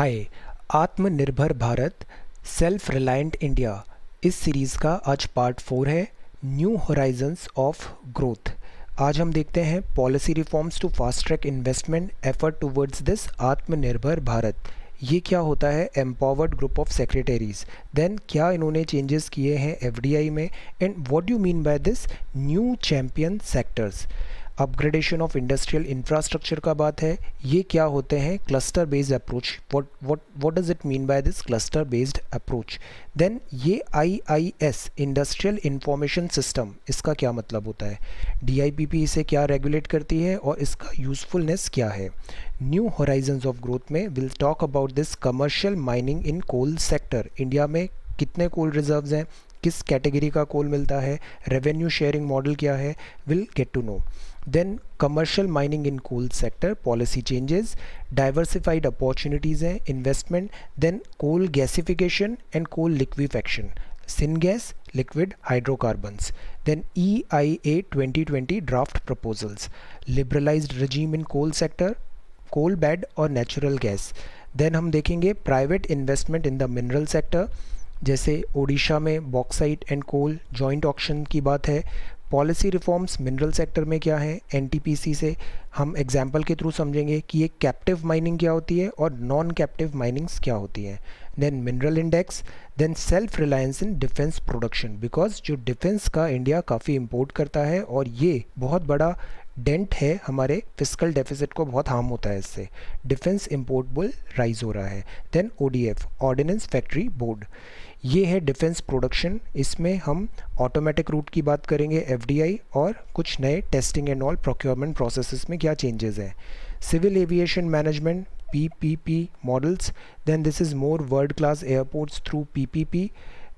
हाय। आत्मनिर्भर Bharat self reliant India इस series का आज पार्ट 4 है, न्यू होराइजन्स ऑफ ग्रोथ। आज हम देखते हैं policy reforms to fast track investment effort towards this Atmanirbhar Bharat. ये क्या होता है empowered group of secretaries, then क्या इन्होंने चेंजेस किए हैं एफडीआई में, and what you mean by this new champion sectors. Upgradation of industrial infrastructure का बात है, ये क्या होते हैं cluster based approach, what does it mean by this cluster based approach. Then ये आईआईएस इंडस्ट्रियल इंफॉर्मेशन सिस्टम, इसका क्या मतलब होता है, डीआईपीपी इसे क्या रेगुलेट करती है और इसका यूजफुलनेस क्या है। न्यू होराइजन्स ऑफ ग्रोथ में will talk about this commercial mining in coal sector. India में कितने कोल रिजर्व्स हैं, किस कैटेगरी का कोल मिलता है, रेवेन्यू शेयरिंग मॉडल क्या है, will get to know. Then commercial mining in coal sector policy changes, diversified opportunities हैं investment, then coal gasification and coal liquefaction, syngas, liquid hydrocarbons, then EIA 2020 draft proposals, liberalized regime in coal sector, coal bed और natural gas। then हम देखेंगे private investment in the mineral sector, जैसे ओडिशा में bauxite and coal joint auction की बात है। Policy reforms mineral sector में क्या है, एनटीपीसी से हम एग्जांपल के थ्रू समझेंगे कि ये कैप्टिव माइनिंग क्या होती है और नॉन कैप्टिव माइनिंग्स क्या होती हैं। Then mineral index, then self reliance in defence production, because जो डिफेंस का इंडिया काफ़ी इंपोर्ट करता है और ये बहुत बड़ा डेंट है, हमारे फिस्कल डेफिसिट को बहुत हार्म होता है इससे, डिफेंस इंपोर्ट बुल राइज हो रहा है। Then ODF ordnance factory board, ये है डिफेंस प्रोडक्शन, इसमें हम ऑटोमेटिक रूट की बात करेंगे एफडीआई और कुछ नए testing and all procurement processes में क्या चेंजेस हैं। Civil aviation management PPP models, then this is more world class airports through PPP,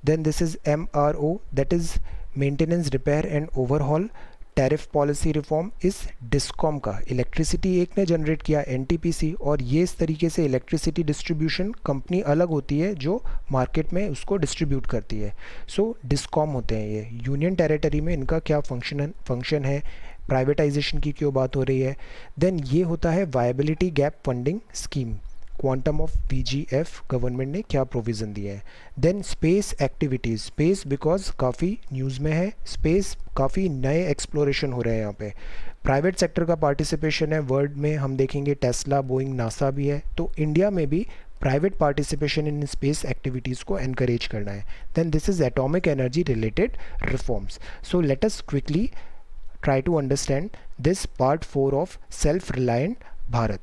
then this is MRO that is maintenance repair and overhaul. Tariff policy reform इस discom का, electricity एक ने generate किया NTPC, और ये इस तरीके से इलेक्ट्रिसिटी डिस्ट्रीब्यूशन कंपनी अलग होती है जो मार्केट में उसको डिस्ट्रीब्यूट करती है। सो डिस्कॉम होते हैं ये। यूनियन टेरिटरी में इनका क्या फंक्शन है, प्राइवेटाइजेशन की क्यों बात हो रही है। देन ये होता है viability gap funding scheme, quantum of VGF government ने क्या प्रोविज़न दिया है। Then space activities, space because काफ़ी न्यूज़ में है, स्पेस काफ़ी नए एक्सप्लोरेशन हो रहे हैं यहाँ पे, प्राइवेट सेक्टर का पार्टिसिपेशन है। वर्ल्ड में हम देखेंगे टेस्ला, बोइंग, नासा भी है, तो इंडिया में भी private participation in space activities को एनकरेज करना है। Then this is atomic energy related reforms. So let us quickly try to understand this part 4 of self reliant Bharat.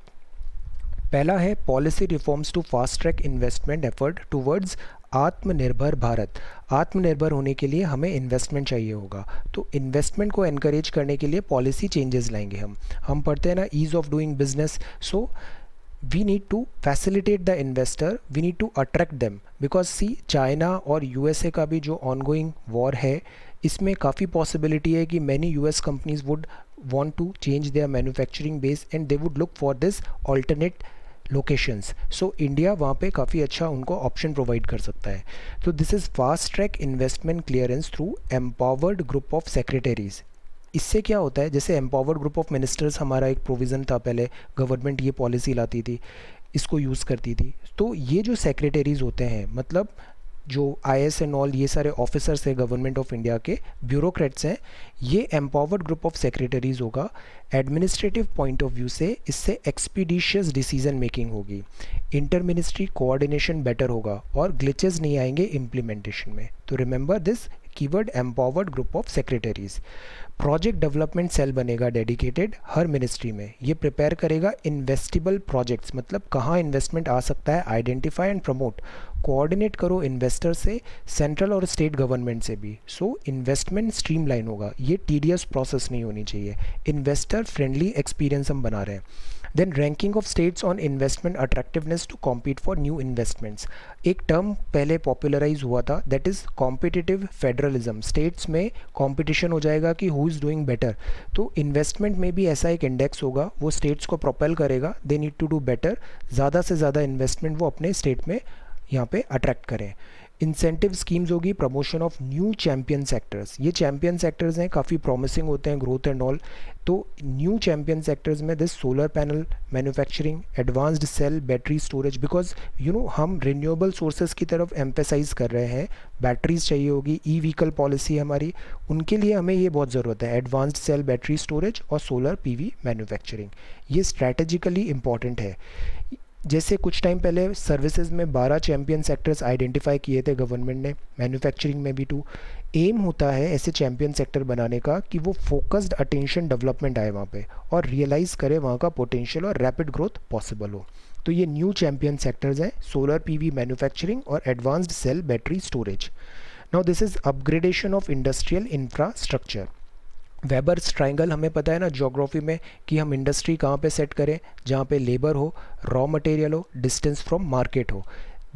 पहला है policy reforms to fast track investment effort towards Atmanirbhar Bharat. आत्मनिर्भर होने के लिए हमें इन्वेस्टमेंट चाहिए होगा, तो इन्वेस्टमेंट को एनकरेज करने के लिए पॉलिसी चेंजेस लाएंगे हम पढ़ते हैं ना ease of doing business. So we need to facilitate the investor, we need to attract them, because see China और यूएसए का भी जो ऑनगोइंग वॉर है, इसमें काफ़ी पॉसिबिलिटी है कि many US companies would want to change their manufacturing base and they would look for this alternate locations. So India वहाँ पे काफ़ी अच्छा उनको ऑप्शन प्रोवाइड कर सकता है। तो this is fast track investment clearance through empowered group of secretaries. इससे क्या होता है, जैसे एम्पावर्ड ग्रुप ऑफ मिनिस्टर्स हमारा एक प्रोविज़न था, पहले गवर्नमेंट ये पॉलिसी लाती थी, इसको यूज़ करती थी। तो ये जो सेक्रेटरीज होते हैं, मतलब जो आईएएस एंड ऑल ये सारे ऑफिसर्स हैं गवर्नमेंट ऑफ इंडिया के, ब्यूरोक्रेट्स हैं, ये एम्पावर्ड ग्रुप ऑफ सेक्रेटरीज होगा। एडमिनिस्ट्रेटिव पॉइंट ऑफ व्यू से इससे एक्सपीडिशियस डिसीजन मेकिंग होगी, इंटर मिनिस्ट्री कोऑर्डिनेशन बेटर होगा और ग्लिचेस नहीं आएंगे इम्प्लीमेंटेशन में। तो remember this keyword empowered group of secretaries. Project development cell बनेगा डेडिकेटेड हर मिनिस्ट्री में, ये प्रिपेयर करेगा इन्वेस्टिबल प्रोजेक्ट्स, मतलब कहाँ इन्वेस्टमेंट आ सकता है, आइडेंटिफाई एंड प्रमोट। कोऑर्डिनेट करो इन्वेस्टर से, सेंट्रल और स्टेट गवर्नमेंट से भी। सो इन्वेस्टमेंट स्ट्रीमलाइन होगा, ये टीडियस प्रोसेस नहीं होनी चाहिए, इन्वेस्टर फ्रेंडली एक्सपीरियंस हम बना रहे हैं। Then ranking of states on investment attractiveness to compete for new investments. एक टर्म पहले पॉपुलराइज हुआ था, that is competitive federalism. States में कॉम्पिटिशन हो जाएगा कि हु इज़ डूइंग बेटर, तो इन्वेस्टमेंट में भी ऐसा एक इंडेक्स होगा, वो स्टेट्स को प्रोपेल करेगा, they need to do better, ज़्यादा से ज़्यादा इन्वेस्टमेंट वो अपने स्टेट में यहाँ पे अट्रैक्ट करें। इंसेंटिव स्कीम्स होगी, promotion of new champion sectors, ये चैम्पियन सेक्टर्स हैं, काफ़ी प्रॉमिसिंग होते हैं, ग्रोथ एंड ऑल। तो न्यू चैम्पियन सेक्टर्स में this solar panel manufacturing, advanced cell battery storage, because हम रिन्यूएबल सोर्सेज की तरफ एम्फेसाइज कर रहे हैं, बैटरीज चाहिए होगी, ई व्हीकल पॉलिसी हमारी, उनके लिए हमें ये बहुत ज़रूरत है, एडवांस्ड सेल बैटरी स्टोरेज और सोलर पीवी मैन्युफैक्चरिंग, ये स्ट्रैटेजिकली इंपॉर्टेंट है। जैसे कुछ टाइम पहले सर्विसेज में 12 चैम्पियन सेक्टर्स आइडेंटिफाई किए थे गवर्नमेंट ने, मैन्युफैक्चरिंग में भी 2। एम होता है ऐसे चैम्पियन सेक्टर बनाने का कि वो फोकस्ड अटेंशन डेवलपमेंट आए वहाँ पे और रियलाइज़ करे वहाँ का पोटेंशियल और रैपिड ग्रोथ पॉसिबल हो। तो ये न्यू चैम्पियन सेक्टर्स हैं, सोलर पीवी मैन्युफैक्चरिंग और advanced cell battery storage. Now this is upgradation of industrial infrastructure. Weber's triangle हमें पता है ना ज्योग्राफी में कि हम इंडस्ट्री कहाँ पे सेट करें, जहाँ पे लेबर हो, रॉ मटेरियल हो, डिस्टेंस फ्रॉम मार्केट हो।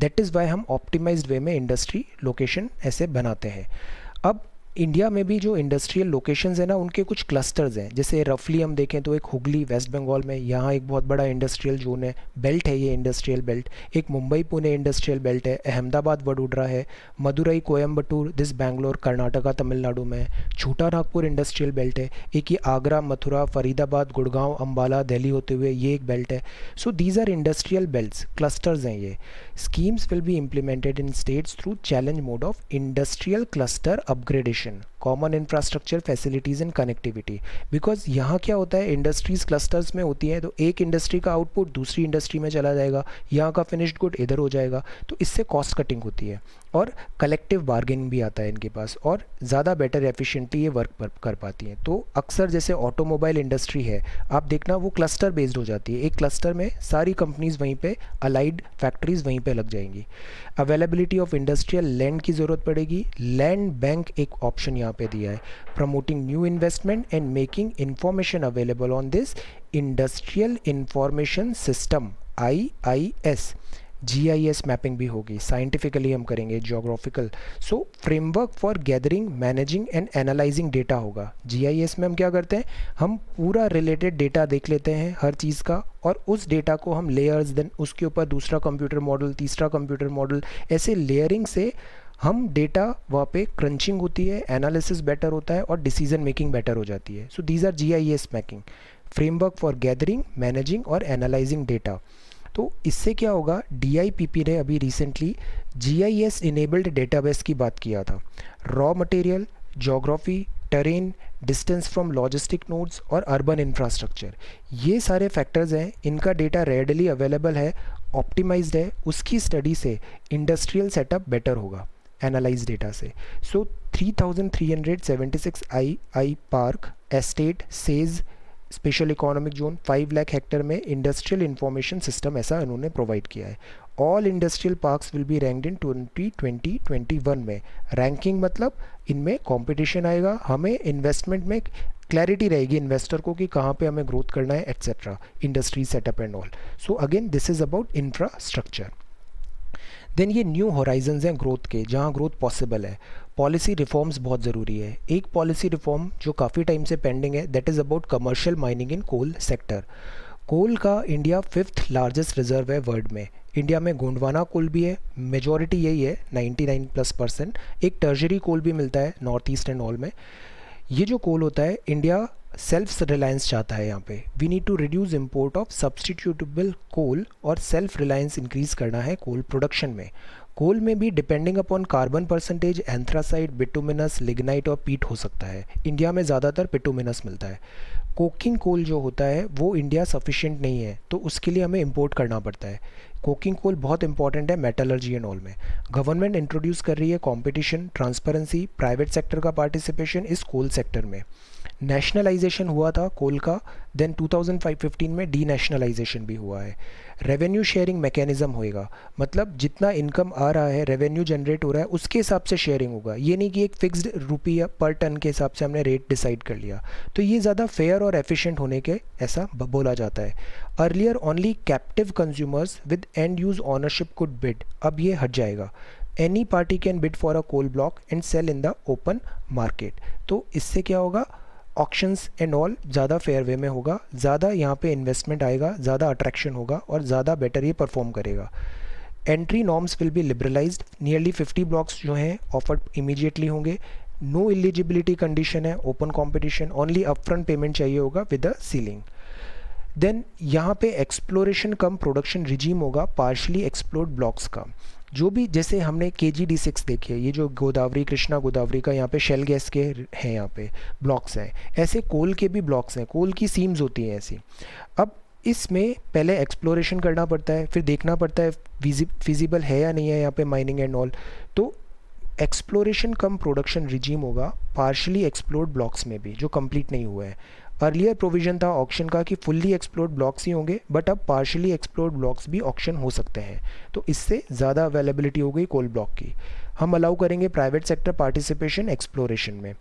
दैट इज़ वाई हम ऑप्टिमाइज्ड वे में इंडस्ट्री लोकेशन ऐसे बनाते हैं। अब इंडिया में भी जो इंडस्ट्रियल लोकेशंस है ना, उनके कुछ क्लस्टर्स हैं। जैसे रफली हम देखें तो एक हुगली वेस्ट बंगाल में, यहाँ एक बहुत बड़ा इंडस्ट्रियल जोन है, बेल्ट है ये इंडस्ट्रियल बेल्ट। एक मुंबई पुणे इंडस्ट्रियल बेल्ट है, अहमदाबाद वडोदरा है, मदुरई कोयम्बटूर दिस बैंगलोर कर्नाटका तमिलनाडु में, छोटा नागपुर इंडस्ट्रियल बेल्ट है। एक ये आगरा, मथुरा, फरीदाबाद, गुड़गांव, अम्बाला, दिल्ली होते हुए ये एक बेल्ट है। So these are industrial belts, clusters हैं ये। Schemes will be implemented in states through challenge mode of industrial cluster upgradation, common infrastructure facilities and connectivity। Because यहाँ क्या होता है, इंडस्ट्रीज क्लस्टर्स में होती हैं, तो एक इंडस्ट्री का आउटपुट दूसरी इंडस्ट्री में चला जाएगा, यहाँ का फिनिश्ड गुड इधर हो जाएगा, तो इससे कॉस्ट कटिंग होती है और कलेक्टिव बार्गेनिंग भी आता है इनके पास, और ज़्यादा बेटर एफिशिएंटली ये वर्क कर पाती हैं। तो अक्सर जैसे ऑटोमोबाइल इंडस्ट्री है, आप देखना वो क्लस्टर बेस्ड हो जाती है, एक क्लस्टर में सारी कंपनीज वहीं पे, अलाइड फैक्ट्रीज वहीं पे लग जाएंगी। अवेलेबिलिटी ऑफ इंडस्ट्रियल लैंड की ज़रूरत पड़ेगी, लैंड बैंक एक ऑप्शन यहाँ पे दिया है। Promoting new investment and making information available on this industrial information system IIS। GIS mapping भी होगी, साइंटिफिकली हम करेंगे, geographical. So framework for gathering, managing and analysing data होगा। GIS में हम क्या करते हैं, हम पूरा रिलेटेड डेटा देख लेते हैं हर चीज़ का, और उस डेटा को हम लेयर्स, देन उसके ऊपर दूसरा कंप्यूटर मॉडल, तीसरा कंप्यूटर मॉडल, ऐसे लेयरिंग से हम डेटा वहाँ पे क्रंचिंग होती है, एनालिसिस बेटर होता है और डिसीजन मेकिंग बेटर हो जाती है। So these are GIS mapping, framework for gathering, managing और एनालाइजिंग डेटा। तो इससे क्या होगा, DIPP ने अभी रिसेंटली GIS इनेबल्ड डेटाबेस की बात किया था। Raw material, geography, terrain, distance from logistic nodes और अर्बन इंफ्रास्ट्रक्चर, ये सारे फैक्टर्स हैं, इनका डेटा रेडली अवेलेबल है, ऑप्टिमाइज्ड है, उसकी स्टडी से इंडस्ट्रियल सेटअप बेटर होगा एनालाइज डेटा से। सो 3376 आई park estate says special economic zone 5 lakh Hector में इंडस्ट्रियल इंफॉर्मेशन सिस्टम ऐसा उन्होंने प्रोवाइड किया है। All industrial parks will be ranked इन 2021 में। रैंकिंग मतलब इनमें कंपटीशन आएगा, हमें इन्वेस्टमेंट में क्लैरिटी रहेगी इन्वेस्टर को कि कहाँ पे हमें ग्रोथ करना है etcetera, industry setup and all. So again this is about infrastructure. Then ये न्यू होराइजन्स हैं ग्रोथ के, जहाँ ग्रोथ पॉसिबल है। पॉलिसी रिफॉर्म्स बहुत ज़रूरी है। एक पॉलिसी रिफॉर्म जो काफ़ी टाइम से पेंडिंग है, that is about commercial mining in coal sector. Coal का इंडिया 5th लार्जेस्ट रिजर्व है वर्ल्ड में। इंडिया में गोंडवाना कोल भी है, मेजॉरिटी यही है 99+%। एक टर्जरी कोल भी मिलता है नॉर्थ ईस्ट एंड ऑल में। ये जो कोल होता है, इंडिया सेल्फ रिलायंस चाहता है यहाँ पे। We need to reduce import of substitutable coal और सेल्फ रिलायंस इंक्रीज करना है कोल प्रोडक्शन में। कोल में भी depending upon carbon percentage anthracite, bituminous, lignite और पीट हो सकता है। इंडिया में ज़्यादातर बिटुमिनस मिलता है। कोकिंग कोल जो होता है वो इंडिया सफिशिएंट नहीं है, तो उसके लिए हमें इंपोर्ट करना पड़ता है। कोकिंग कोल बहुत इंपॉर्टेंट है मेटलर्जी एंड ऑल में। गवर्नमेंट इंट्रोड्यूस कर रही है कंपटीशन, ट्रांसपेरेंसी, प्राइवेट सेक्टर का पार्टिसिपेशन इस कोल सेक्टर में। नेशनलाइजेशन हुआ था कोल का, देन 2015 में डी नेशनलाइजेशन भी हुआ है। रेवेन्यू शेयरिंग मैकेनिज्म होएगा, मतलब जितना इनकम आ रहा है, रेवेन्यू जनरेट हो रहा है, उसके हिसाब से शेयरिंग होगा। ये नहीं कि एक फिक्स्ड रुपया पर टन के हिसाब से हमने रेट डिसाइड कर लिया, तो ये ज़्यादा फेयर और एफिशिएंट होने के ऐसा बोला जाता है। Earlier only captive consumers with end use ownership could bid, अब ये हट जाएगा। Any party can bid for a coal block and sell in the open market. तो इससे क्या होगा, ऑक्शंस एंड ऑल ज़्यादा फेयर वे में होगा, ज़्यादा यहाँ पे इन्वेस्टमेंट आएगा, ज़्यादा अट्रैक्शन होगा और ज़्यादा बेटर ये परफॉर्म करेगा। Entry norms will be liberalised, nearly 50 blocks जो हैं ऑफर्ड इमीडिएटली होंगे. नो एलिजिबिलिटी कंडीशन है, open competition, only upfront payment चाहिए होगा विद अ सीलिंग. देन यहाँ पे एक्सप्लोरेशन कम प्रोडक्शन रिजीम होगा पार्शली एक्सप्लोर्ड ब्लॉक्स का. जो भी जैसे हमने KGD6 देखी है, ये जो गोदावरी कृष्णा गोदावरी का यहाँ पे शेल गैस के हैं, यहाँ पे ब्लॉक्स हैं, ऐसे कोल के भी ब्लॉक्स हैं, कोल की सीम्स होती हैं ऐसी. अब इसमें पहले एक्सप्लोरेशन करना पड़ता है, फिर देखना पड़ता है फिजिबल है या नहीं है यहाँ पे माइनिंग एंड ऑल. तो एक्सप्लोरेशन कम प्रोडक्शन रिजीम होगा पार्शली एक्सप्लोर्ड ब्लॉक्स में भी जो कंप्लीट नहीं हुए हैं. अर्लियर प्रोविजन था ऑक्शन का कि फुल्ली एक्सप्लोर्ड ब्लॉक्स ही होंगे, बट अब पार्शली एक्सप्लोर्ड ब्लॉक्स भी ऑक्शन हो सकते हैं. तो इससे ज़्यादा अवेलेबिलिटी हो गई कोल ब्लॉक की. हम अलाउ करेंगे प्राइवेट सेक्टर पार्टिसिपेशन एक्सप्लोरेशन में.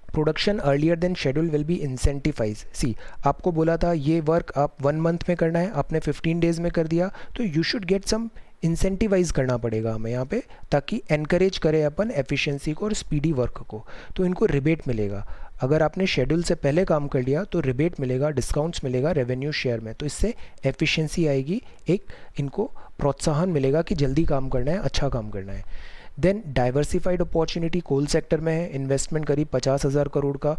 Production earlier than schedule will be incentivise. See, आपको बोला था ये वर्क आप 1 मंथ में करना है, आपने 15 डेज में कर दिया, तो you should get some incentivise करना पड़ेगा हमें यहाँ पे, ताकि एनकरेज करें अपन एफिशिएंसी को और स्पीडी वर्क को. तो इनको रिबेट मिलेगा. अगर आपने शेड्यूल से पहले काम कर लिया तो रिबेट मिलेगा, डिस्काउंट्स मिलेगा रेवेन्यू शेयर में. तो इससे एफिशिएंसी आएगी, एक इनको प्रोत्साहन मिलेगा कि जल्दी काम करना है, अच्छा काम करना है. Then diversified opportunity coal sector में है, इन्वेस्टमेंट करीब 50,000 करोड़ का.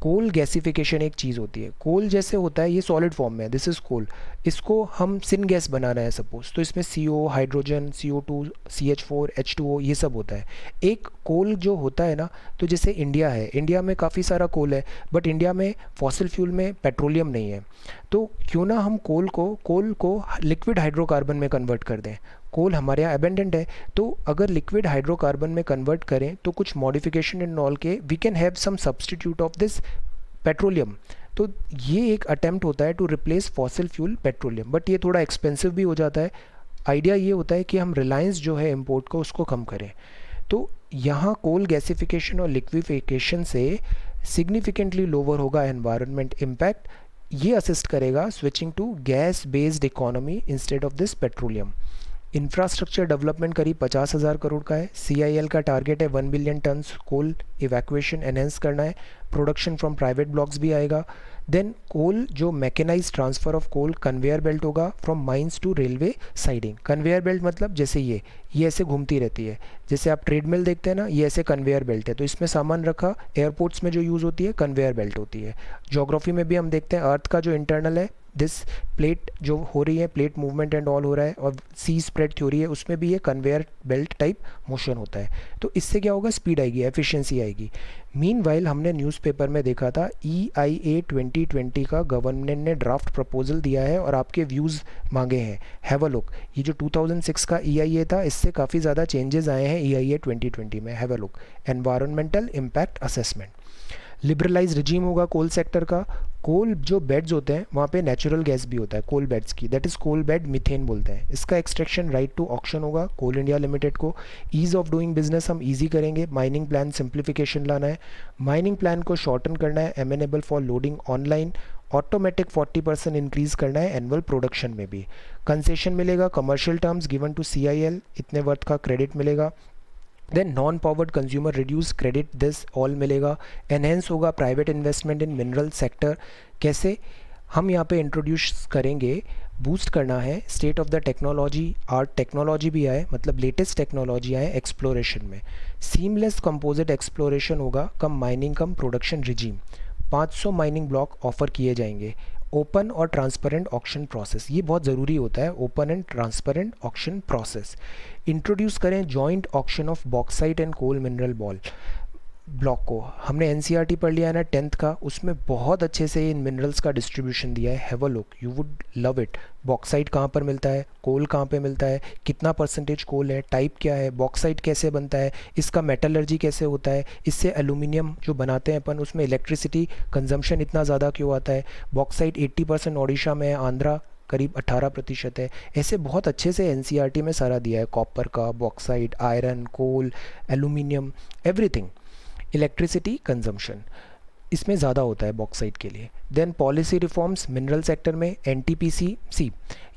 कोल गैसिफिकेशन एक चीज़ होती है, कोल जैसे होता है ये सॉलिड फॉर्म में है, दिस इज़ कोल. इसको हम सिन गैस बना रहे हैं सपोज, तो इसमें CO, hydrogen, CO2, CH4, H2O ये सब होता है. एक कोल जो होता है ना, तो जैसे इंडिया है, इंडिया में काफ़ी सारा कोल है, बट इंडिया में फॉसिल फ्यूल में पेट्रोलियम नहीं है. तो क्यों ना हम कोल को लिक्विड हाइड्रोकार्बन में कन्वर्ट कर दें. कोल हमारे यहाँ अबेंडेंट है, तो अगर लिक्विड हाइड्रोकार्बन में कन्वर्ट करें तो कुछ मॉडिफिकेशन इन ऑल के we can have some substitute of this petroleum. तो ये एक अटेम्प्ट होता है to replace fossil fuel petroleum, but ये थोड़ा एक्सपेंसिव भी हो जाता है. आइडिया ये होता है कि हम रिलायंस जो है इम्पोर्ट को उसको कम करें. तो यहाँ कोल गैसिफिकेशन और लिक्विफिकेशन से सिग्निफिकेंटली लोअर होगा एनवायरनमेंट इम्पैक्ट. ये असिस्ट करेगा switching to gas based economy instead of this petroleum. Infrastructure development करीब 50,000 करोड़ का है. CIL का टारगेट है 1 बिलियन टन्स कोल इवैक्यूएशन एनहेंस करना है. प्रोडक्शन फ्रॉम प्राइवेट ब्लॉक्स भी आएगा. देन कोल जो mechanise transfer of coal conveyor belt होगा from mines to railway siding. Conveyor belt मतलब जैसे ये ऐसे घूमती रहती है, जैसे आप ट्रेडमिल देखते हैं ना, ये ऐसे कन्वेयर बेल्ट है. तो इसमें सामान रखा, एयरपोर्ट्स में जो यूज़ होती है कन्वेयर बेल्ट होती है. ज्योग्राफी में भी हम देखते हैं अर्थ का जो इंटरनल है, दिस प्लेट जो हो रही है, प्लेट मूवमेंट एंड ऑल हो रहा है, और सी स्प्रेड थ्योरी है, उसमें भी ये कन्वेयर बेल्ट टाइप मोशन होता है. तो इससे क्या होगा, स्पीड आएगी, एफिशिएंसी आएगी. मीनवाइल हमने न्यूज़पेपर में देखा था EIA 2020 का गवर्नमेंट ने ड्राफ्ट प्रपोजल दिया है और आपके व्यूज़ मांगे हैं. Have a look. ये जो 2006 का EIA था, इससे काफ़ी ज़्यादा चेंजेस आए हैं EIA 2020 में. Have a look. Environmental impact assessment. Liberalise regime होगा कोल सेक्टर का. कोल जो बेड्स होते हैं वहाँ पे नेचुरल गैस भी होता है कोल बेड्स की, that is coal bed methane बोलते हैं. इसका एक्सट्रैक्शन राइट टू ऑक्शन होगा कोल इंडिया लिमिटेड को. ईज़ ऑफ डूइंग बिजनेस हम ईजी करेंगे. माइनिंग प्लान सिंप्लीफिकेशन लाना है. माइनिंग प्लान को शॉर्टन करना है. Amenable for loading online. Automatic 40% increase करना है एनुअल प्रोडक्शन में भी. कंसेशन मिलेगा commercial terms given to CIL, इतने वर्थ का क्रेडिट मिलेगा. Then non powered consumer reduce credit, this all मिलेगा. एनहेंस होगा private investment in mineral sector. कैसे हम यहाँ पे इंट्रोड्यूस करेंगे, बूस्ट करना है state of the technology. Art technology भी आए, मतलब लेटेस्ट टेक्नोलॉजी आए एक्सप्लोरेशन में. सीमलेस कंपोजिट एक्सप्लोरेशन होगा, cum mining cum production regime. 500 mining block offer किए जाएंगे. ओपन और ट्रांसपेरेंट ऑक्शन प्रोसेस, ये बहुत ज़रूरी होता है, open and transparent auction process. Introduce करें joint auction of bauxite and coal mineral block को. हमने NCERT पढ़ लिया है ना 10th का, उसमें बहुत अच्छे से इन मिनरल्स का डिस्ट्रीब्यूशन दिया है. Have a look, you would love it. Bauxite कहाँ पर मिलता है, कोल कहाँ पे मिलता है, कितना परसेंटेज कोल है, टाइप क्या है, बॉक्साइट कैसे बनता है, इसका मेटलर्जी कैसे होता है, इससे एल्यूमिनियम जो बनाते हैं अपन उसमें इलेक्ट्रिसिटी कंजम्पशन इतना ज़्यादा क्यों आता है. बॉक्साइट 80% ओडिशा में है, आंध्रा करीब 18% है. ऐसे बहुत अच्छे से NCERT में सारा दिया है, कॉपर का, bauxite, iron, coal, aluminium, everything. Electricity consumption इसमें ज़्यादा होता है बॉक्साइट के लिए. Then policy reforms mineral sector में. NTPC सी,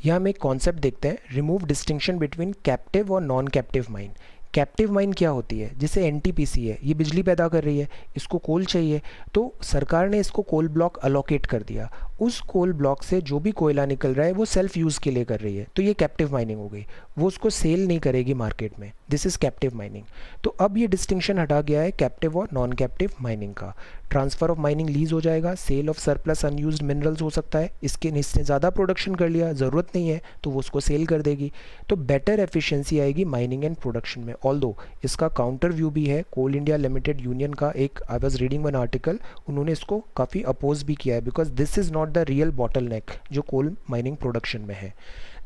यहाँ हम एक कॉन्सेप्ट देखते हैं, रिमूव डिस्टिंक्शन बिटवीन कैप्टिव और non captive mine. Captive mine क्या होती है, जैसे NTPC है, ये बिजली पैदा कर रही है, इसको कोल चाहिए, तो सरकार ने इसको कोल ब्लॉक अलोकेट कर दिया उस कोल ब्लॉक से जो भी कोयला निकल रहा है वो सेल्फ यूज़ के लिए कर रही है, तो ये कैप्टिव माइनिंग हो गई। वो उसको सेल नहीं करेगी मार्केट में, दिस इज़ कैप्टिव माइनिंग। तो अब ये डिस्टिंक्शन हटा गया है कैप्टिव और नॉन कैप्टिव माइनिंग का। ट्रांसफ़र ऑफ माइनिंग लीज हो जाएगा, sale of surplus unused minerals हो सकता है, इसने ज़्यादा प्रोडक्शन कर लिया, ज़रूरत नहीं है तो वो उसको सेल कर देगी, तो बेटर एफिशिएंसी आएगी माइनिंग एंड प्रोडक्शन में। ऑल्दो इसका काउंटर व्यू भी है, कोल इंडिया लिमिटेड यूनियन का एक, I was reading one article, उन्होंने इसको काफ़ी अपोज भी किया है, because this is not the real bottleneck जो कोल माइनिंग प्रोडक्शन में है।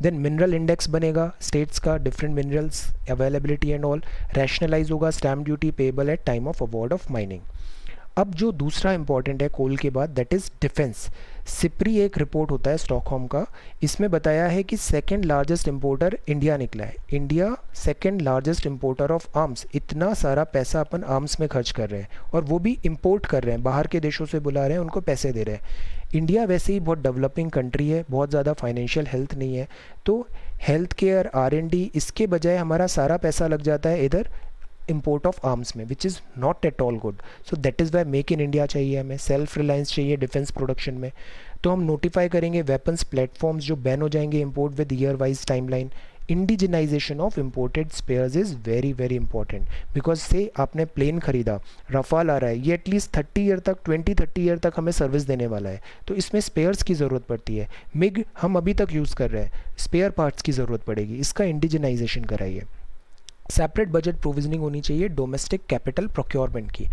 देन मिनरल इंडेक्स बनेगा स्टेट्स का, different minerals availability and all, rationalise होगा stamp duty payable at time of award of mining. अब जो दूसरा इंपॉर्टेंट है कोल के बाद, दैट इज़ डिफेंस। सिप्री एक रिपोर्ट होता है स्टॉकहोम का, इसमें बताया है कि सेकंड लार्जेस्ट इंपोर्टर इंडिया निकला है। India second largest importer of arms, इतना सारा पैसा अपन आर्म्स में खर्च कर रहे हैं, और वो भी इंपोर्ट कर रहे हैं, बाहर के देशों से बुला रहे हैं, उनको पैसे दे रहे हैं। इंडिया वैसे ही बहुत डेवलपिंग कंट्री है, बहुत ज़्यादा फाइनेंशियल हेल्थ नहीं है, तो हेल्थ केयर, R&D, इसके बजाय हमारा सारा पैसा लग जाता है इधर इम्पोर्ट ऑफ आर्म्स में, which is not at all good. So that is why make in India चाहिए, हमें सेल्फ रिलायंस चाहिए डिफेंस प्रोडक्शन में। तो हम नोटिफाई करेंगे वेपन्स प्लेटफॉर्म्स जो बैन हो जाएंगे import with year wise timeline. Indigenisation of imported spares is very very important, because से आपने प्लेन खरीदा, रफाल आ रहा है, ये एटलीस्ट 30 ईयर तक, 20-30 ईयर तक हमें सर्विस देने वाला है, तो इसमें स्पेयर्स की ज़रूरत पड़ती है। मिग हम अभी तक यूज़ कर रहे हैं, स्पेयर पार्ट्स की ज़रूरत पड़ेगी, इसका इंडिजिनाइजेशन कराइए। सेपरेट बजट प्रोविजनिंग होनी चाहिए डोमेस्टिक कैपिटल प्रोक्योरमेंट की,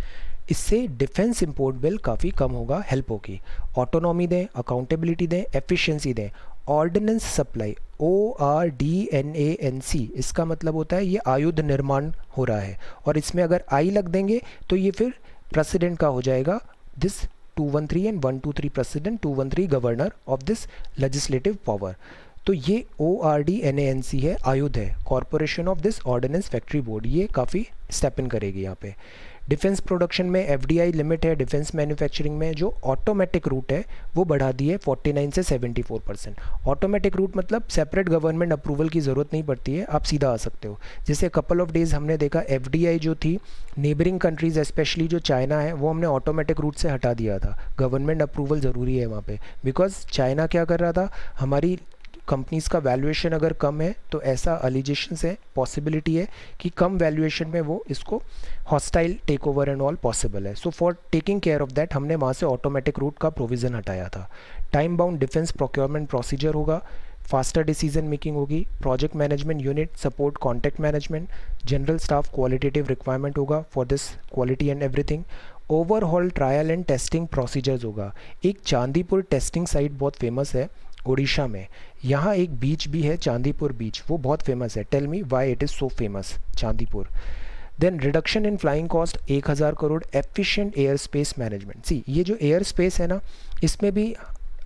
इससे डिफेंस इंपोर्ट बिल काफ़ी कम होगा, हेल्प होगी। ऑटोनॉमी दें, अकाउंटेबिलिटी दें, एफिशिएंसी दें। ऑर्डिनेंस सप्लाई, ORDNANC, इसका मतलब होता है ये आयुध निर्माण हो रहा है, और इसमें अगर आई लग देंगे तो ये फिर प्रेसिडेंट का हो जाएगा, this 213 and 123 president, 213 governor of this legislative power. तो ये ORDNANC है, आयुध है, corporation of this ordinance factory board, ये काफ़ी स्टेप इन करेगी यहाँ पे। डिफेंस प्रोडक्शन में FDI लिमिट है, डिफेंस मैन्युफैक्चरिंग में जो ऑटोमेटिक रूट है वो बढ़ा दी है 49 से 74%। ऑटोमेटिक रूट मतलब सेपरेट गवर्नमेंट अप्रूवल की ज़रूरत नहीं पड़ती है, आप सीधा आ सकते हो। जैसे कपल ऑफ डेज़ हमने देखा FDI जो थी नेबरिंग कंट्रीज़, स्पेशली जो चाइना है, वो हमने ऑटोमेटिक रूट से हटा दिया था, गवर्नमेंट अप्रूवल ज़रूरी है वहाँ पर, बिकॉज चाइना क्या कर रहा था, हमारी कंपनीज़ का वैल्यूएशन अगर कम है तो ऐसा अलिगेशंस है, पॉसिबिलिटी है कि कम वैल्यूएशन में वो इसको hostile take over and all possible है। So for taking care of that हमने वहाँ से ऑटोमेटिक रूट का प्रोविज़न हटाया था। Time bound defence procurement procedure होगा, फास्टर डिसीजन मेकिंग होगी, project management unit support contact management, general staff qualitative requirement होगा for this quality and everything. Overall trial and testing procedures होगा। एक Chandipur testing site बहुत famous है उड़ीसा में, यहाँ एक बीच भी है चांदीपुर बीच, वो बहुत फेमस है। Tell me why it is so famous Chandipur. Then reduction in flying cost 1000 crore, efficient air space management. See ये जो एयर स्पेस है ना, इसमें भी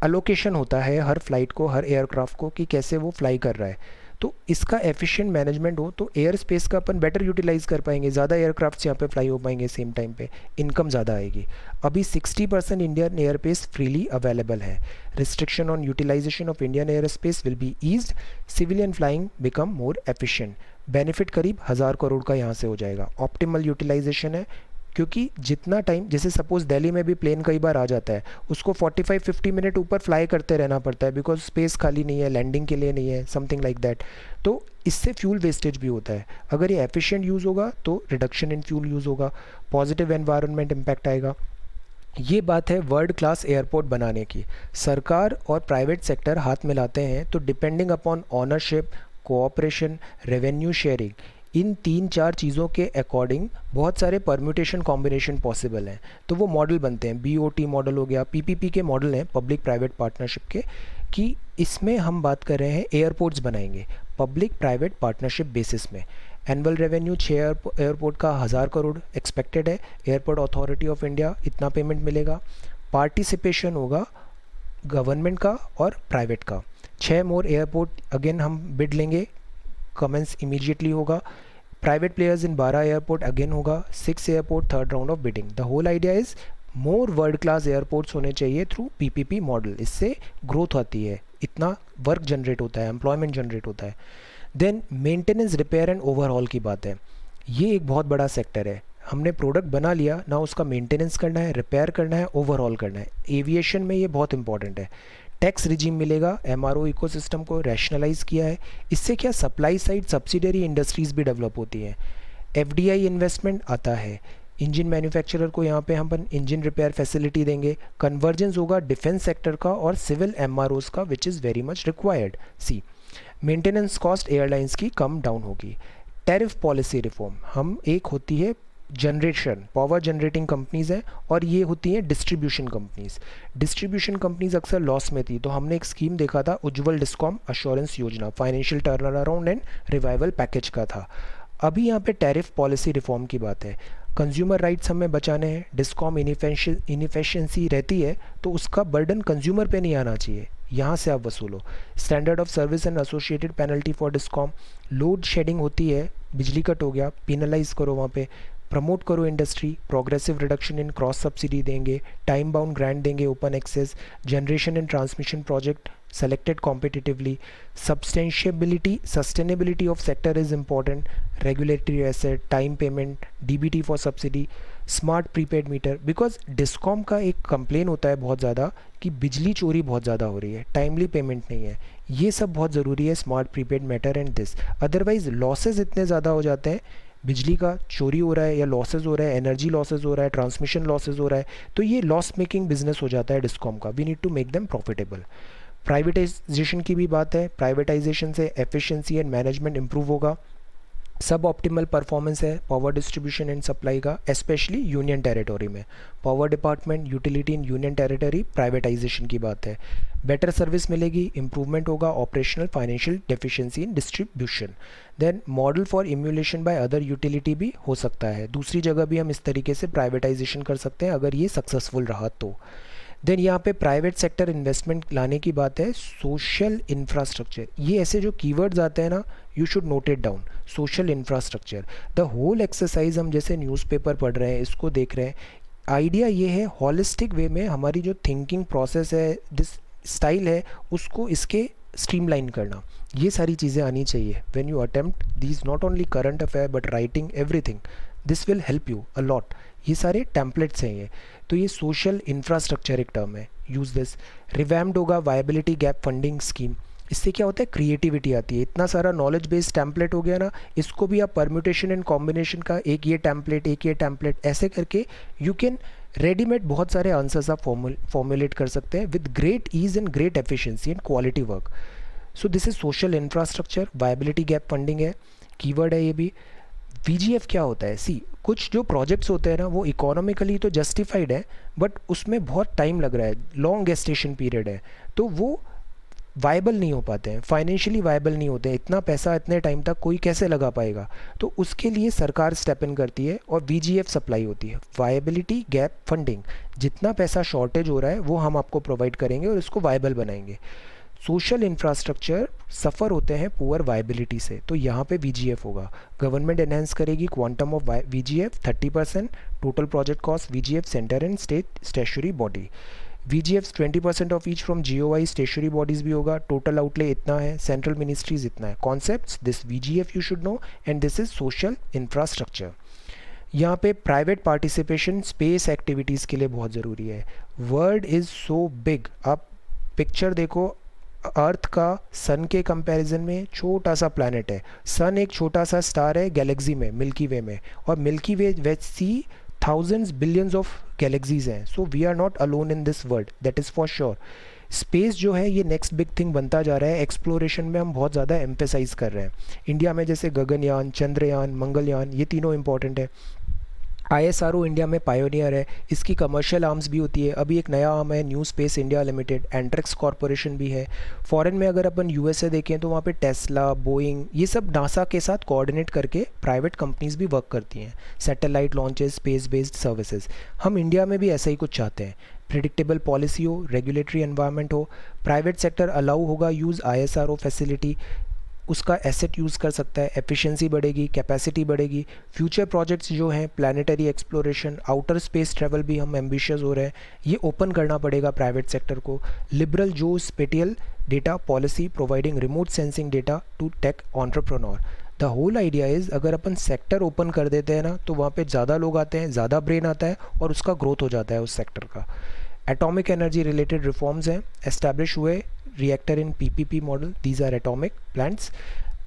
अलोकेशन होता है हर फ्लाइट को, हर एयरक्राफ्ट को, कि कैसे वो फ्लाई कर रहा है, तो इसका एफिशिएंट मैनेजमेंट हो तो एयर स्पेस का अपन बेटर यूटिलाइज कर पाएंगे, ज़्यादा एयरक्राफ्ट यहाँ पे फ्लाई हो पाएंगे सेम टाइम पे, इनकम ज़्यादा आएगी। अभी 60% Indian air space freely available है। Restriction on utilisation of Indian air space will be eased, civilian flying become more efficient. Benefit करीब 1000 करोड़ का यहाँ से हो जाएगा। ऑप्टिमल यूटिलाइजेशन है, क्योंकि जितना टाइम, जैसे सपोज दिल्ली में भी प्लेन कई बार आ जाता है, उसको 45-50 मिनट ऊपर फ्लाई करते रहना पड़ता है, बिकॉज स्पेस खाली नहीं है, लैंडिंग के लिए नहीं है, समथिंग लाइक दैट। तो इससे फ्यूल वेस्टेज भी होता है। अगर ये एफिशिएंट यूज़ होगा तो रिडक्शन इन फ्यूल यूज़ होगा, पॉजिटिव एनवायरनमेंट इम्पैक्ट आएगा। ये बात है वर्ल्ड क्लास एयरपोर्ट बनाने की। सरकार और प्राइवेट सेक्टर हाथ मिलाते हैं तो depending upon ownership, cooperation, revenue sharing, इन 3-4 चीज़ों के अकॉर्डिंग बहुत सारे परम्यूटेशन कॉम्बिनेशन पॉसिबल हैं, तो वो मॉडल बनते हैं। BOT मॉडल हो गया, PPP के मॉडल हैं, पब्लिक प्राइवेट पार्टनरशिप के, कि इसमें हम बात कर रहे हैं एयरपोर्ट्स बनाएंगे पब्लिक प्राइवेट पार्टनरशिप बेसिस में। एनुअल रेवेन्यू 6 एयरपोर्ट का 1000 करोड़ एक्सपेक्टेड है। एयरपोर्ट अथॉरिटी ऑफ इंडिया इतना पेमेंट मिलेगा। पार्टिसिपेशन होगा गवर्नमेंट का और प्राइवेट का। 6 मोर एयरपोर्ट अगेन हम बिड लेंगे, कमेंस इमीडिएटली होगा। Private players in 12 airport again होगा। 6 airport third round of bidding. The whole idea is more world class airports होने चाहिए थ्रू PPP मॉडल, इससे ग्रोथ आती है, इतना वर्क जनरेट होता है, एम्प्लॉयमेंट जनरेट होता है। Then maintenance, repair and overall की बात है, ये एक बहुत बड़ा सेक्टर है। हमने प्रोडक्ट बना लिया ना, उसका मेंटेनेंस करना है, रिपेयर करना है, ओवरऑल करना है। एविएशन में ये बहुत इंपॉर्टेंट है। टैक्स रिजीम मिलेगा, एमआरओ इकोसिस्टम को रैशनलाइज किया है। इससे क्या सप्लाई साइड सब्सिडरी इंडस्ट्रीज़ भी डेवलप होती हैं। एफडीआई इन्वेस्टमेंट आता है, इंजन मैन्युफैक्चरर को यहाँ पे हम इंजन रिपेयर फैसिलिटी देंगे। कन्वर्जेंस होगा डिफेंस सेक्टर का और सिविल एमआरओज का, which is very much required. See, maintenance cost airlines की कम डाउन होगी। टैरिफ पॉलिसी रिफॉर्म, हम एक होती है जनरेशन पावर जनरेटिंग कंपनीज़ हैं और ये होती हैं डिस्ट्रीब्यूशन कंपनीज़। डिस्ट्रीब्यूशन कंपनीज़ अक्सर लॉस में थी, तो हमने एक स्कीम देखा था उज्ज्वल डिस्कॉम अश्योरेंस योजना, financial turn around and revival package का था। अभी यहाँ पे टैरिफ पॉलिसी रिफॉर्म की बात है। कंज्यूमर राइट्स हमें बचाने हैं। डिस्कॉम इनिफिशिएंसी रहती है तो उसका बर्डन कंज्यूमर पे नहीं आना चाहिए, यहाँ से आप वसूलो। Standard of service and associated penalty for discom. Load shedding होती है, बिजली कट हो गया, पेनलाइज करो वहाँ पे। प्रमोट करो industry, progressive reduction in cross subsidy देंगे, टाइम बाउंड ग्रांट देंगे, open access, generation and transmission project selected competitively. Sustainability of sector is important. Regulatory asset, time payment, DBT for subsidy, smart prepaid meter. Because discom का एक complain होता है बहुत ज़्यादा कि बिजली चोरी बहुत ज़्यादा हो रही है, टाइमली पेमेंट नहीं है। ये सब बहुत ज़रूरी है, smart prepaid meter and this. Otherwise losses इतने ज़्यादा हो जाते हैं, बिजली का चोरी हो रहा है या लॉसेज हो रहा है, एनर्जी लॉसेज हो रहा है, ट्रांसमिशन लॉसेज हो रहा है, तो ये लॉस मेकिंग बिजनेस हो जाता है डिस्कॉम का। We need to make them profitable. Privatisation की भी बात है, प्राइवेटाइजेशन से एफिशिएंसी एंड मैनेजमेंट इंप्रूव होगा। सब ऑप्टिमल परफॉर्मेंस है पावर डिस्ट्रीब्यूशन एंड सप्लाई का, स्पेशली यूनियन टेरिटरी में। Power department, utility in union territory, privatisation की बात है। बेटर सर्विस मिलेगी, इंप्रूवमेंट होगा operational financial deficiency in distribution. Then model for emulation by other utility भी हो सकता है, दूसरी जगह भी हम इस तरीके से प्राइवेटाइजेशन कर सकते हैं अगर ये सक्सेसफुल रहा तो। देन यहाँ पे प्राइवेट सेक्टर इन्वेस्टमेंट लाने की बात है। सोशल इंफ्रास्ट्रक्चर, ये ऐसे जो कीवर्ड्स आते हैं ना, you should note it down. Social infrastructure, the whole exercise हम जैसे न्यूज़पेपर पढ़ रहे हैं, इसको देख रहे हैं, आइडिया ये है हॉलिस्टिक वे में हमारी जो थिंकिंग प्रोसेस है, दिस स्टाइल है, उसको इसके स्ट्रीमलाइन करना, ये सारी चीज़ें आनी चाहिए। When you attempt these not only current affair but writing everything, this will help you a lot. ये सारे टेम्पलेट्स हैं ये, तो ये सोशल इंफ्रास्ट्रक्चर एक टर्म है, यूज़ दिस। रिवैम्ड होगा वायबिलिटी गैप फंडिंग स्कीम, इससे क्या होता है क्रिएटिविटी आती है। इतना सारा नॉलेज बेस्ड टेम्पलेट हो गया ना, इसको भी आप परम्यूटेशन एंड कॉम्बिनेशन का, एक ये टेम्पलेट, एक ये टेम्पलेट, ऐसे करके यू कैन रेडीमेड बहुत सारे आंसर्स आप फॉर्मुलेट कर सकते हैं with great ease and great efficiency and quality work. So this is social infrastructure, viability gap funding है, कीवर्ड है ये भी। वीजीएफ क्या होता है? सी, कुछ जो प्रोजेक्ट्स होते हैं ना वो इकोनॉमिकली तो जस्टिफाइड है, बट उसमें बहुत टाइम लग रहा है, लॉन्ग गेस्टेशन पीरियड है, तो वो वायबल नहीं हो पाते हैं, फाइनेंशियली वायबल नहीं होते हैं। इतना पैसा इतने टाइम तक कोई कैसे लगा पाएगा? तो उसके लिए सरकार स्टेप इन करती है और वीजीएफ सप्लाई होती है, वायबिलिटी गैप फंडिंग। जितना पैसा शॉर्टेज हो रहा है वो हम आपको प्रोवाइड करेंगे और इसको वायबल बनाएंगे। सोशल इंफ्रास्ट्रक्चर सफ़र होते हैं पुअर वायबिलिटी से, तो यहाँ पे वीजीएफ होगा। गवर्नमेंट एनहेंस करेगी quantum of VGF 30%, total project cost VGF centre and state stationery body. VGF 20% of each from GOI stationery bodies भी होगा। टोटल आउटले इतना है, सेंट्रल मिनिस्ट्रीज इतना है। Concepts, this VGF you should know, and this is social infrastructure. यहाँ पे private participation space activities के लिए बहुत ज़रूरी है। वर्ल्ड इज़ सो बिग, आप पिक्चर देखो, अर्थ का सन के कंपैरिजन में छोटा सा प्लैनेट है। सन एक छोटा सा स्टार है गैलेक्सी में, मिल्की वे में, और मिल्की वे वैसी थाउजेंड्स बिलियंस ऑफ गैलेक्सीज हैं। So we are not alone in this world, that is for sure. Space जो है ये नेक्स्ट बिग थिंग बनता जा रहा है। एक्सप्लोरेशन में हम बहुत ज़्यादा एम्फेसाइज कर रहे हैं। इंडिया में जैसे गगनयान, चंद्रयान, मंगलयान, ये तीनों इंपॉर्टेंट है। आईएसआरओ इंडिया में पायोनियर है, इसकी कमर्शियल आर्म्स भी होती है। अभी एक नया आर्म है new space India limited, Antrix corporation भी है। फॉरेन में अगर अपन यूएसए देखें तो वहाँ पे टेस्ला, बोइंग, ये सब नासा के साथ कोऑर्डिनेट करके प्राइवेट कंपनीज भी वर्क करती हैं, satellite launches, space based services. हम इंडिया में भी ऐसा ही कुछ चाहते हैं। प्रिडिक्टेबल पॉलिसी हो, रेगुलेटरी एनवायरनमेंट हो, प्राइवेट सेक्टर अलाउ होगा यूज़ आईएसआरओ फैसिलिटी, उसका एसेट यूज़ कर सकता है, एफिशिएंसी बढ़ेगी, कैपेसिटी बढ़ेगी। फ्यूचर प्रोजेक्ट्स जो हैं, planetary exploration, outer space travel भी हम एम्बिशियस हो रहे हैं, ये ओपन करना पड़ेगा प्राइवेट सेक्टर को। लिबरल जो spatial data policy providing remote sensing data to tech entrepreneur. The whole idea is अगर अपन सेक्टर ओपन कर देते हैं ना तो वहाँ पे ज़्यादा लोग आते हैं, ज़्यादा ब्रेन आता है और उसका ग्रोथ हो जाता है उस सेक्टर का। एटॉमिक एनर्जी रिलेटेड रिफॉर्म्स हैं एस्टैब्लिश हुए, reactor in PPP model, these are atomic plants.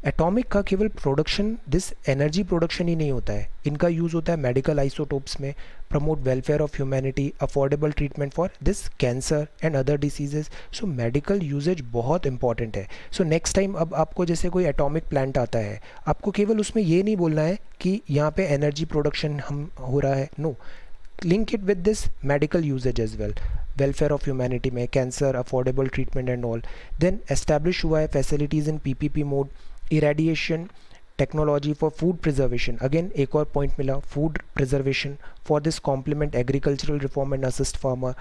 Atomic का केवल प्रोडक्शन, दिस एनर्जी प्रोडक्शन ही नहीं होता है, इनका यूज़ होता है मेडिकल आइसोटोप्स में, promote welfare of humanity, affordable treatment for this cancer and other diseases. So medical uses बहुत इंपॉर्टेंट है। सो नेक्स्ट टाइम अब आपको जैसे कोई एटॉमिक प्लांट आता है, आपको केवल उसमें ये नहीं बोलना है कि यहाँ पे एनर्जी प्रोडक्शन हम हो रहा है, no, link it with this medical usages as well, welfare of humanity में cancer, affordable treatment and all. Then establish हुआ है facilities in PPP mode, irradiation technology for food preservation, again एक और point मिला, food preservation for this complement agricultural reform and assist farmer.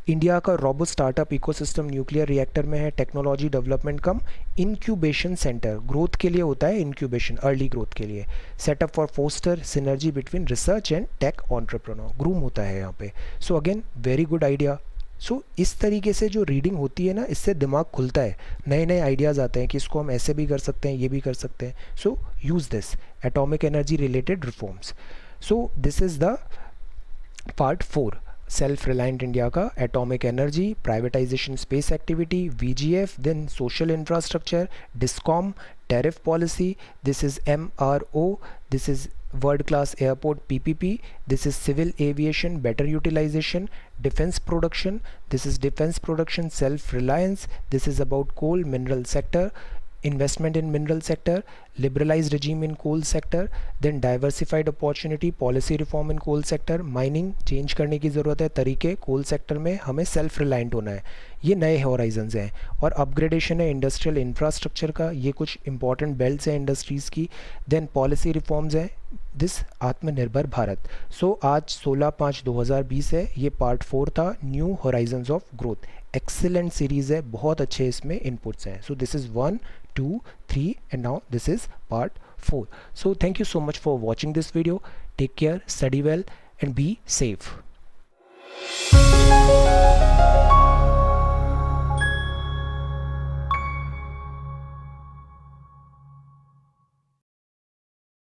India का robust startup ecosystem nuclear reactor में है, technology development cum incubation centre, growth के लिए होता है इंक्यूबेशन, अर्ली ग्रोथ के लिए, setup for foster synergy between research and tech entrepreneur, groom होता है यहाँ पे। So again very good idea. So इस तरीके से जो रीडिंग होती है ना, इससे दिमाग खुलता है, नए नए आइडियाज़ आते हैं कि इसको हम ऐसे भी कर सकते हैं, ये भी कर सकते हैं। So use this atomic energy related reforms. So this is the part 4, self reliant India का, atomic energy, privatisation space activity, VGF, then social infrastructure, discom, tariff policy, this is MRO, this is world class airport PPP, this is civil aviation better utilization, defense production, this is defense production self reliance, this is about coal mineral sector, investment in mineral sector, liberalized regime in coal sector, then diversified opportunity, policy reform in coal sector, mining change करने की ज़रूरत है तरीके, कोल sector में हमें self reliant होना है, ये नए हॉराइजन्स हैं। और अपग्रेडेशन है इंडस्ट्रियल इंफ्रास्ट्रक्चर का, ये कुछ इंपॉर्टेंट बेल्ट्स हैं इंडस्ट्रीज़ की। देन पॉलिसी रिफॉर्म्स हैं, दिस आत्मनिर्भर भारत। सो आज 16/5/2020 है, ये पार्ट 4 था, new horizons of growth. Excellent series है, बहुत अच्छे इसमें इनपुट्स हैं। सो this is 1, 2, 3 and now this is part 4. So thank you so much for watching this video. Take care, study well and be safe.